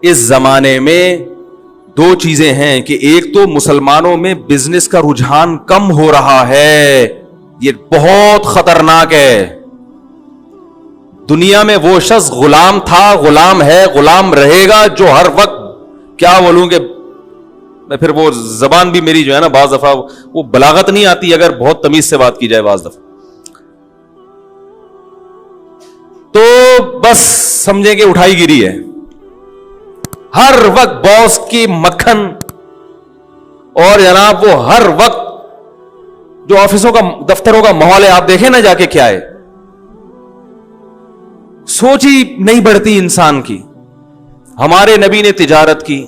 اس زمانے میں دو چیزیں ہیں کہ ایک تو مسلمانوں میں بزنس کا رجحان کم ہو رہا ہے، یہ بہت خطرناک ہے۔ دنیا میں وہ شخص غلام تھا، غلام ہے، غلام رہے گا، جو ہر وقت کیا بولوں کہ میں پھر وہ زبان بھی میری جو ہے نا بعض دفعہ وہ بلاغت نہیں آتی اگر بہت تمیز سے بات کی جائے بعض دفعہ، تو بس سمجھیں کہ اٹھائی گیری ہے، ہر وقت باس کی مکھن، اور جناب وہ ہر وقت جو آفسوں کا دفتروں کا ماحول ہے آپ دیکھیں نا جا کے کیا ہے، سوچ ہی نہیں بڑھتی انسان کی۔ ہمارے نبی نے تجارت کی،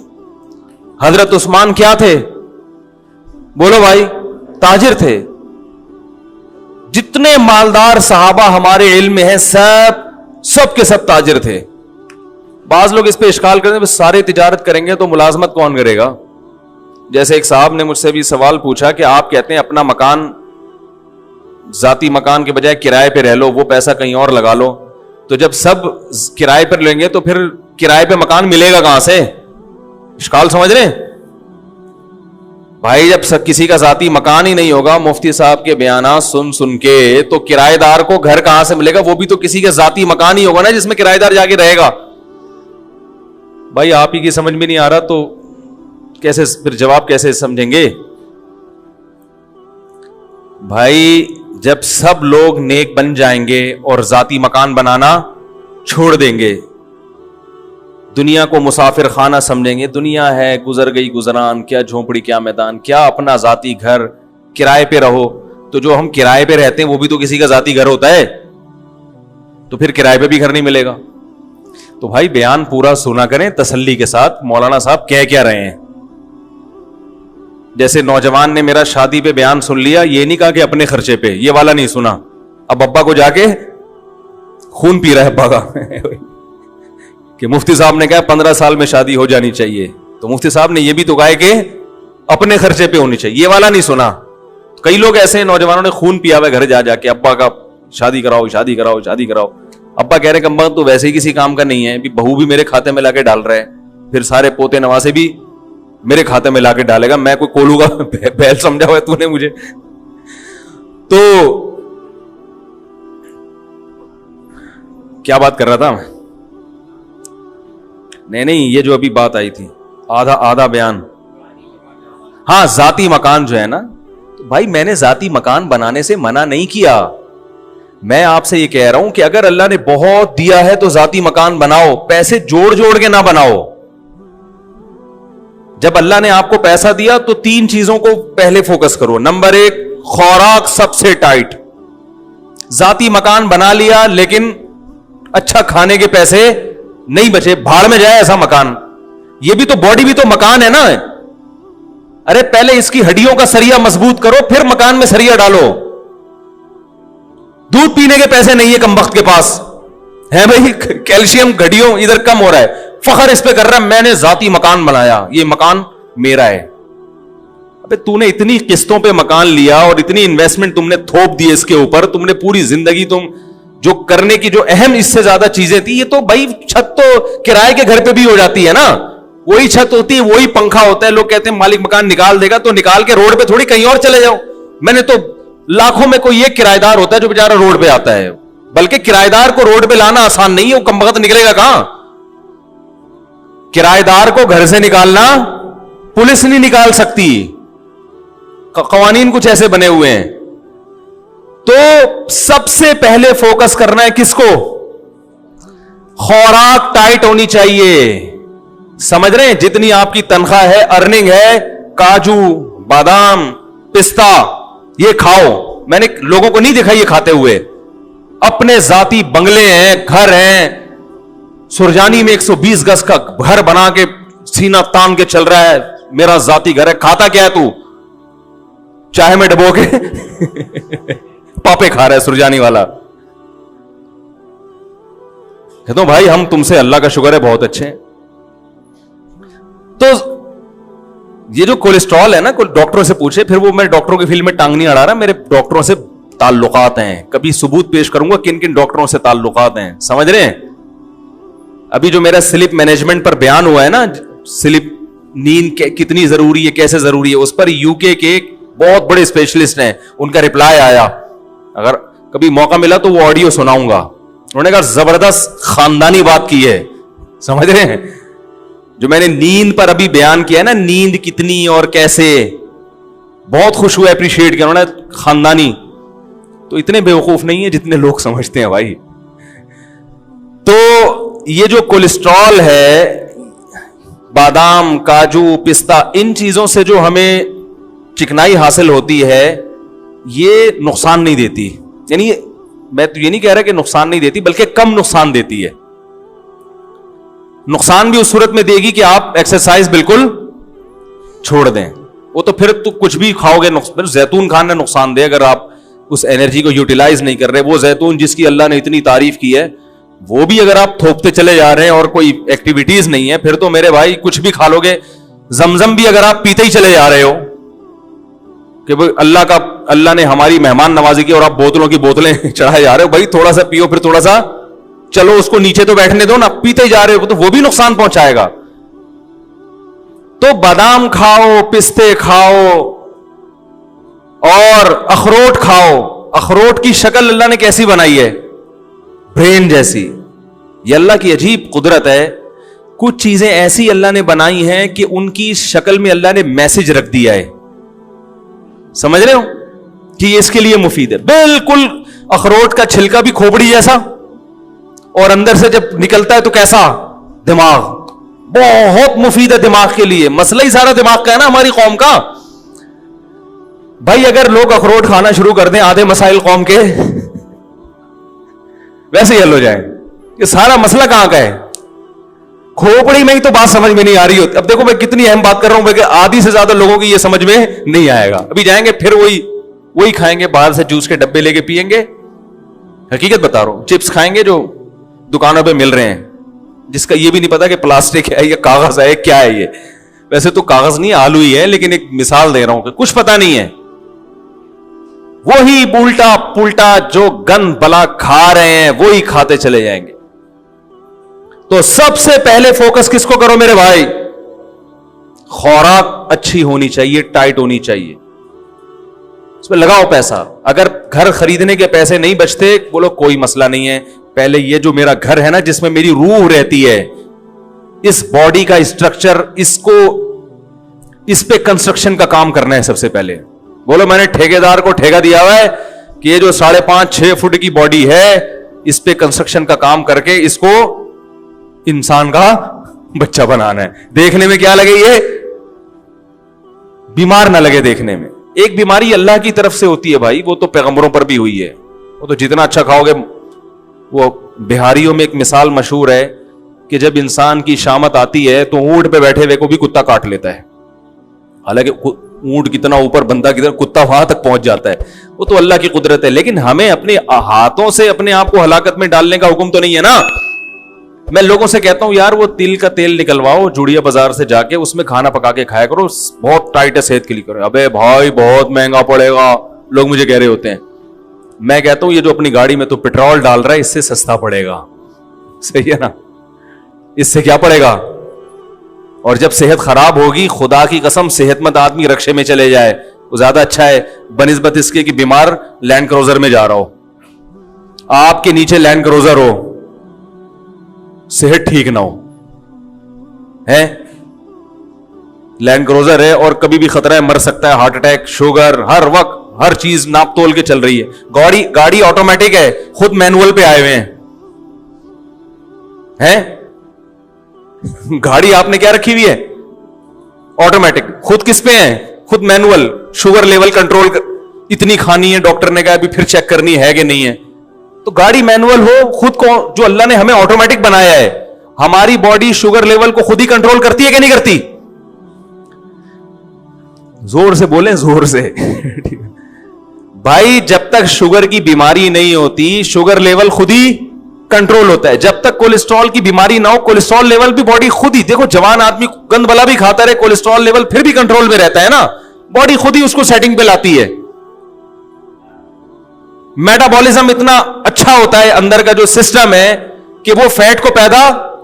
حضرت عثمان کیا تھے؟ بولو بھائی، تاجر تھے۔ جتنے مالدار صحابہ ہمارے علم میں ہیں سب کے سب تاجر تھے۔ بعض لوگ اس پہ اشکال کرتے ہیں سارے تجارت کریں گے تو ملازمت کون کرے گا؟ جیسے ایک صاحب نے مجھ سے بھی سوال پوچھا کہ آپ کہتے ہیں اپنا مکان، ذاتی مکان کے بجائے کرائے پہ رہ لو، وہ پیسہ کہیں اور لگا لو، تو جب سب کرائے پر لیں گے تو پھر کرائے پہ مکان ملے گا کہاں سے؟ اشکال سمجھ رہے ہیں بھائی؟ جب کسی کا ذاتی مکان ہی نہیں ہوگا، مفتی صاحب کے بیانات سن کے، تو کرایہ دار کو گھر کہاں سے ملے گا؟ وہ بھی تو کسی کا ذاتی مکان ہی ہوگا نا جس میں کرایہ دار جا کے رہے گا۔ بھائی آپ ہی کی سمجھ میں نہیں آ رہا تو کیسے پھر جواب کیسے سمجھیں گے؟ بھائی جب سب لوگ نیک بن جائیں گے اور ذاتی مکان بنانا چھوڑ دیں گے، دنیا کو مسافر خانہ سمجھیں گے، دنیا ہے گزر گئی گزران، کیا جھونپڑی کیا میدان، کیا اپنا ذاتی گھر، کرائے پہ رہو، تو جو ہم کرائے پہ رہتے ہیں وہ بھی تو کسی کا ذاتی گھر ہوتا ہے، تو پھر کرائے پہ بھی گھر نہیں ملے گا۔ تو بھائی بیان پورا سنا کریں تسلی کے ساتھ، مولانا صاحب کہہ کیا رہے ہیں۔ جیسے نوجوان نے میرا شادی پہ بیان سن لیا، یہ نہیں کہا کہ اپنے خرچے پہ، یہ والا نہیں سنا، اب ابا کو جا کے خون پی رہا ہے ابا کا کہ مفتی صاحب نے کہا 15 سال میں شادی ہو جانی چاہیے، تو مفتی صاحب نے یہ بھی تو کہا کہ اپنے خرچے پہ ہونی چاہیے، یہ والا نہیں سنا۔ کئی لوگ ایسے ہیں نوجوانوں نے خون پیا ہوا گھر جا کے ابا کا شادی کراؤ شادی کراؤ شادی کراؤ، ابا کہہ رہے کہ ابا تو ویسے ہی کسی کام کا نہیں ہے، بہو بھی میرے کھاتے میں لا کے ڈال رہا ہے، پھر سارے پوتے نواسے بھی میرے کھاتے میں لا کے ڈالے گا، میں کوئی کولو کا بیل سمجھا ہوا ہے تو نے مجھے۔ تو کیا بات کر رہا تھا میں؟ نہیں یہ جو ابھی بات آئی تھی آدھا بیان، ہاں ذاتی مکان جو ہے نا، تو بھائی میں نے ذاتی مکان بنانے سے منع نہیں کیا، میں آپ سے یہ کہہ رہا ہوں کہ اگر اللہ نے بہت دیا ہے تو ذاتی مکان بناؤ، پیسے جوڑ کے نہ بناؤ۔ جب اللہ نے آپ کو پیسہ دیا تو 3 چیزوں کو پہلے فوکس کرو۔ نمبر 1، خوراک سب سے ٹائٹ، ذاتی مکان بنا لیا لیکن اچھا کھانے کے پیسے نہیں بچے، بھاڑ میں جائے ایسا مکان۔ یہ بھی تو باڈی بھی تو مکان ہے نا، ارے پہلے اس کی ہڈیوں کا سریا مضبوط کرو پھر مکان میں سریا ڈالو۔ دودھ پینے کے پیسے نہیں ہے کم وقت کے پاس ہے بھائی، کیلشیم گھڑیوں ادھر کم ہو رہا ہے، فخر اس پہ کر رہا ہے میں نے ذاتی مکان بنایا، یہ مکان میرا ہے۔ ابے تو نے اتنی قسطوں پہ مکان لیا اور اتنی انویسٹمنٹ تم نے تھوپ دی اس کے اوپر، تم نے پوری زندگی تم جو کرنے کی جو اہم اس سے زیادہ چیزیں تھی، یہ تو بھائی چھت تو کرائے کے گھر پہ بھی ہو جاتی ہے نا، وہی چھت ہوتی ہے وہی پنکھا ہوتا ہے، لوگ کہتے ہیں مالک مکان نکال دے گا تو نکال کے روڈ پہ تھوڑی کہیں اور چلے جاؤ۔ میں نے تو لاکھوں میں کوئی ایک کرایہ دار ہوتا ہے جو بیچارہ روڈ پہ آتا ہے، بلکہ کرایہ دار کو روڈ پہ لانا آسان نہیں ہے، وہ کم وقت نکلے گا کہاں؟ کرایہ دار کو گھر سے نکالنا پولیس نہیں نکال سکتی، قوانین کچھ ایسے بنے ہوئے ہیں۔ تو سب سے پہلے فوکس کرنا ہے کس کو؟ خوراک ٹائٹ ہونی چاہیے، سمجھ رہے ہیں؟ جتنی آپ کی تنخواہ ہے، ارننگ ہے، کاجو بادام پستہ یہ کھاؤ۔ میں نے لوگوں کو نہیں دیکھا یہ کھاتے ہوئے، اپنے ذاتی بنگلے ہیں، گھر ہیں، سرجانی میں 120 گز کا گھر بنا کے سینہ تان کے چل رہا ہے، میرا ذاتی گھر ہے۔ کھاتا کیا ہے تو؟ چائے میں ڈبو کے پاپے کھا رہا ہے سرجانی والا۔ کہتا ہوں بھائی ہم تم سے اللہ کا شکر ہے بہت اچھے ہیں۔ تو یہ جو کولیسٹرول ہے نا، ڈاکٹروں سے پوچھے، پھر وہ میں ڈاکٹروں کی فیلڈ میں ٹانگ نہیں اڑا رہا، میرے ڈاکٹروں سے تعلقات ہیں، کبھی ثبوت پیش کروں گا کن کن ڈاکٹروں سے تعلقات ہیں، سمجھ رہے ہیں؟ ابھی جو میرا سلیپ مینجمنٹ پر بیان ہوا ہے نا, سلیپ نیند کتنی ضروری ہے, کیسے ضروری ہے, اس پر یوکے کے بہت بڑے اسپیشلسٹ ہیں, ان کا رپلائی آیا, اگر کبھی موقع ملا تو وہ آڈیو سناؤں گا. انہوں نے کہا زبردست خاندانی بات کی ہے, سمجھ رہے ہیں جو میں نے نیند پر ابھی بیان کیا ہے نا, نیند کتنی اور کیسے, بہت خوش ہوئے, اپریشیٹ کیا انہوں نے, خاندانی. تو اتنے بیوقوف نہیں ہے جتنے لوگ سمجھتے ہیں بھائی. تو یہ جو کولیسٹرول ہے, بادام, کاجو, پستہ, ان چیزوں سے جو ہمیں چکنائی حاصل ہوتی ہے, یہ نقصان نہیں دیتی. یعنی میں تو یہ نہیں کہہ رہا کہ نقصان نہیں دیتی, بلکہ کم نقصان دیتی ہے. نقصان بھی اس صورت میں دے گی کہ آپ ایکسرسائز بالکل چھوڑ دیں. وہ تو پھر تو کچھ بھی کھاؤ گے, زیتون کھانا نقصان دے اگر آپ اس انرجی کو یوٹیلائز نہیں کر رہے. وہ زیتون جس کی اللہ نے اتنی تعریف کی ہے, وہ بھی اگر آپ تھوکتے چلے جا رہے ہیں اور کوئی ایکٹیویٹیز نہیں ہے, پھر تو میرے بھائی کچھ بھی کھا لو گے. زمزم بھی اگر آپ پیتے ہی چلے جا رہے ہو کہ اللہ نے ہماری مہمان نوازی کی, اور آپ بوتلوں کی بوتلیں چڑھائے جا رہے ہو, بھائی تھوڑا سا پیو, پھر تھوڑا سا چلو اس کو نیچے تو بیٹھنے دو نا, پیتے ہی جا رہے ہو تو وہ بھی نقصان پہنچائے گا. تو بادام کھاؤ, پستے کھاؤ, اور اخروٹ کھاؤ. اخروٹ کی شکل اللہ نے کیسی بنائی ہے, برین جیسی. یہ اللہ کی عجیب قدرت ہے. کچھ چیزیں ایسی اللہ نے بنائی ہیں کہ ان کی شکل میں اللہ نے میسج رکھ دیا ہے, سمجھ رہے ہو, کہ یہ اس کے لیے مفید ہے. بالکل اخروٹ کا چھلکا بھی کھوپڑی جیسا, اور اندر سے جب نکلتا ہے تو کیسا, دماغ, بہت مفید ہے دماغ کے لیے. مسئلہ ہی سارا دماغ کا ہے نا ہماری قوم کا. بھائی اگر لوگ اخروٹ کھانا شروع کر دیں, آدھے مسائل قوم کے ویسے ہی حل ہو جائیں. یہ سارا مسئلہ کہاں کا ہے, کھوپڑی میں ہی تو بات سمجھ میں نہیں آ رہی ہوتی. اب دیکھو میں کتنی اہم بات کر رہا ہوں کہ آدھی سے زیادہ لوگوں کی یہ سمجھ میں نہیں آئے گا. ابھی جائیں گے پھر وہی کھائیں گے, باہر سے جوس کے ڈبے لے کے پیئیں گے. حقیقت بتا رہا ہوں, چپس کھائیں گے جو دکانوں پہ مل رہے ہیں, جس کا یہ بھی نہیں پتا کہ پلاسٹک ہے یا کاغذ ہے, کیا ہے یہ. ویسے تو کاغذ نہیں, آلو ہی ہے, لیکن ایک مثال دے رہا ہوں کہ کچھ پتا نہیں ہے. وہی الٹا پلٹا جو گند بلا کھا رہے ہیں وہی کھاتے چلے جائیں گے. تو سب سے پہلے فوکس کس کو کرو میرے بھائی, خوراک اچھی ہونی چاہیے, ٹائٹ ہونی چاہیے, اس پہ لگاؤ پیسہ. اگر گھر خریدنے کے پیسے نہیں بچتے, بولو کوئی مسئلہ نہیں ہے, پہلے یہ جو میرا گھر ہے نا جس میں میری روح رہتی ہے, اس باڈی کا اسٹرکچر, اس پہ کنسٹرکشن کا کام کرنا ہے سب سے پہلے. بولو میں نے ٹھیکیدار کو ٹھیکہ دیا ہوا ہے کہ یہ جو 5.5-6 فٹ کی باڈی ہے, اس پہ کنسٹرکشن کا کام کر کے اس کو انسان کا بچہ بنانا ہے. دیکھنے میں کیا لگے, یہ بیمار نہ لگے دیکھنے میں. ایک بیماری اللہ کی طرف سے ہوتی ہے بھائی, وہ تو پیغمبروں پر بھی ہوئی ہے. وہ تو جتنا اچھا کھاؤ گے. وہ بہاریوں میں ایک مثال مشہور ہے کہ جب انسان کی شامت آتی ہے تو اونٹ پہ بیٹھے ہوئے کو بھی کتا کاٹ لیتا ہے. حالانکہ اونٹ کتنا اوپر, بندہ کتنا, کتا وہاں تک پہنچ جاتا ہے. وہ تو اللہ کی قدرت ہے, لیکن ہمیں اپنے ہاتھوں سے اپنے آپ کو ہلاکت میں ڈالنے کا حکم تو نہیں ہے نا. میں لوگوں سے کہتا ہوں یار وہ تل کا تیل نکلواؤ جوڑیا بازار سے جا کے, اس میں کھانا پکا کے کھایا کرو, بہت ٹائٹ ہے صحت کے لیے. کرو, ابے بھائی بہت مہنگا پڑے گا, لوگ مجھے کہہ رہے ہوتے ہیں. میں کہتا ہوں یہ جو اپنی گاڑی میں تو پیٹرول ڈال رہا ہے, اس سے سستا پڑے گا. صحیح ہے نا, اس سے کیا پڑے گا. اور جب صحت خراب ہوگی, خدا کی قسم صحت مند آدمی رکشے میں چلے جائے وہ زیادہ اچھا ہے بنسبت اس کے کہ بیمار لینڈ کروزر میں جا رہا ہو. آپ کے نیچے لینڈ کروزر ہو, صحت ٹھیک نہ ہو, ہے لینڈ کروزر ہے اور کبھی بھی خطرہ ہے, مر سکتا ہے, ہارٹ اٹیک, شوگر, ہر وقت ہر چیز ناپ تول کے چل رہی ہے. گاڑی آٹومیٹک ہے, خود مینول پہ آئے ہوئے ہیں. گاڑی آپ نے کیا رکھی ہوئی ہے, آٹومیٹک. خود کس پہ ہے, خود مینول. شوگر لیول کنٹرول اتنی کھانی ہے, ڈاکٹر نے کہا ابھی پھر چیک کرنی ہے کہ نہیں ہے. تو گاڑی مینول ہو, خود کو جو اللہ نے ہمیں آٹومیٹک بنایا ہے, ہماری باڈی شوگر لیول کو خود ہی کنٹرول کرتی ہے کہ نہیں کرتی. زور سے بولیں, زور سے. بھائی جب تک شوگر کی بیماری نہیں ہوتی, شوگر لیول خود ہی کنٹرول ہوتا ہے. جب تک کولیسٹرول کی بیماری نہ ہو, کولیسٹرول لیول بھی باڈی خود ہی, دیکھو جوان آدمی گند بلا بھی کھاتا رہے, کولیسٹرول لیول پھر بھی کنٹرول میں رہتا ہے نا, باڈی خود ہی اس کو سیٹنگ پہ لاتی ہے. میٹابولزم اتنا اچھا ہوتا ہے اندر کا جو سسٹم ہے کہ وہ فیٹ کو پیدا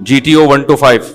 GTO 125,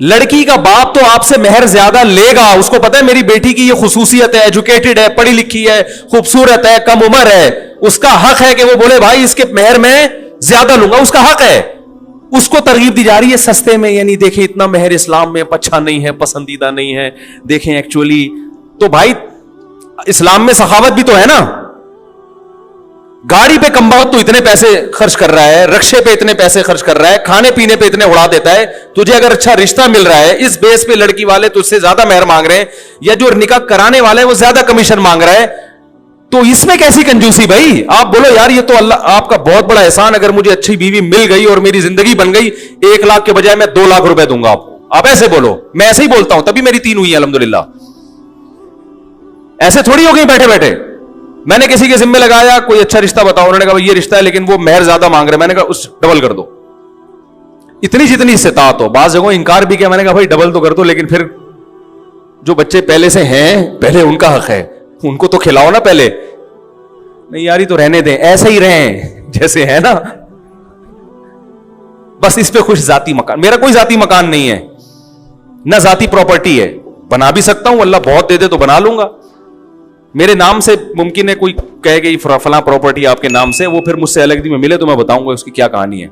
لڑکی کا باپ تو آپ سے مہر زیادہ لے گا, اس کو پتا ہے میری بیٹی کی یہ خصوصیت ہے, ایجوکیٹڈ ہے, پڑھی لکھی ہے, خوبصورت ہے, کم عمر ہے, اس کا حق ہے کہ وہ بولے بھائی اس کے مہر میں زیادہ لوں گا, اس کا حق ہے. اس کو ترغیب دی جا رہی ہے سستے میں, یعنی دیکھیں اتنا مہر اسلام میں اچھا نہیں ہے, پسندیدہ نہیں ہے, دیکھیں ایکچولی تو بھائی اسلام میں سخاوت بھی تو ہے نا. گاڑی پہ کم بہت تو اتنے پیسے خرچ کر رہا ہے, رکشے پہ اتنے پیسے خرچ کر رہا ہے, کھانے پینے پہ اتنے اڑا دیتا ہے, تجھے اگر اچھا رشتہ مل رہا ہے اس بیس پہ لڑکی والے تجھ سے زیادہ مہر مانگ رہے ہیں, یا جو نکاح کرانے والے ہیں وہ زیادہ کمیشن مانگ رہا ہے, تو اس میں کیسی کنجوسی بھائی؟ آپ بولو یار یہ تو اللہ آپ کا بہت بڑا احسان, اگر مجھے اچھی بیوی مل گئی اور میری زندگی بن گئی 1 لاکھ کے بجائے میں 2 لاکھ روپے دوں گا آپ کو. آپ ایسے بولو, میں ایسے ہی بولتا ہوں, تبھی میری 3 ہوئی ہیں الحمدللہ. ایسے تھوڑی ہو گئی بیٹھے بیٹھے. میں نے کسی کے ذمہ لگایا کوئی اچھا رشتہ بتاؤ, انہوں نے کہا یہ رشتہ ہے لیکن وہ مہر زیادہ مانگ رہے, میں نے کہا اس ڈبل کر دو, اتنی جتنی استطاعت ہو. بعض جگہوں انکار بھی کیا, میں نے کہا بھائی ڈبل تو کر دو, لیکن پھر جو بچے پہلے سے ہیں پہلے ان کا حق ہے, ان کو تو کھلاؤ نا پہلے. نہیں یاری تو رہنے دیں, ایسے ہی رہیں جیسے ہے نا, بس اس پہ خوش. ذاتی مکان, میرا کوئی ذاتی مکان نہیں ہے, نہ ذاتی پراپرٹی ہے. بنا بھی سکتا ہوں, اللہ بہت دے دے تو بنا لوں گا. میرے نام سے ممکن ہے کوئی کہے کہ فلاں پراپرٹی آپ کے نام سے, وہ پھر مجھ سے الگ میں ملے تو میں بتاؤں گا اس کی کیا کہانی ہے.